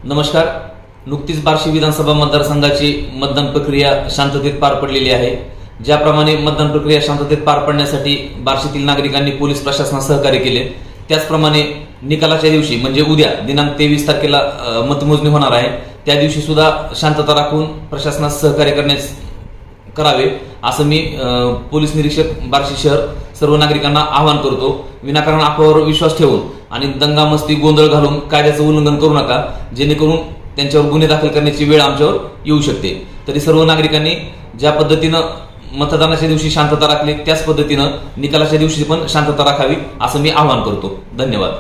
नमस्कार। नुकतीच बार्शी विधानसभा मतदारसंघाची मतदान प्रक्रिया शांततेत पार पडलेली आहे। ज्याप्रमाणे मतदान प्रक्रिया शांततेत पार पडण्यासाठी बार्शीतील नागरिकांनी पोलीस प्रशासनास सहकार्य केले, त्याचप्रमाणे निकालाच्या दिवशी म्हणजे उद्या दिनांक 23 तारखेला मतमोजणी होणार आहे, त्या दिवशी सुद्धा शांतता राखून प्रशासनास सहकार्य करण्यास करावे असं मी पोलीस निरीक्षक बार्शी शहर सर्व नागरिकांना आवाहन करतो। विनाकारण अफवावर विश्वास ठेवून आणि दंगामस्ती गोंधळ घालून कायद्याचं उल्लंघन करू नका, जेणेकरून त्यांच्यावर गुन्हे दाखल करण्याची वेळ आमच्यावर येऊ शकते। तरी सर्व नागरिकांनी ज्या पद्धतीनं मतदानाच्या दिवशी शांतता राखली, त्याच पद्धतीनं निकालाच्या दिवशी पण शांतता राखावी असं मी आवाहन करतो। धन्यवाद।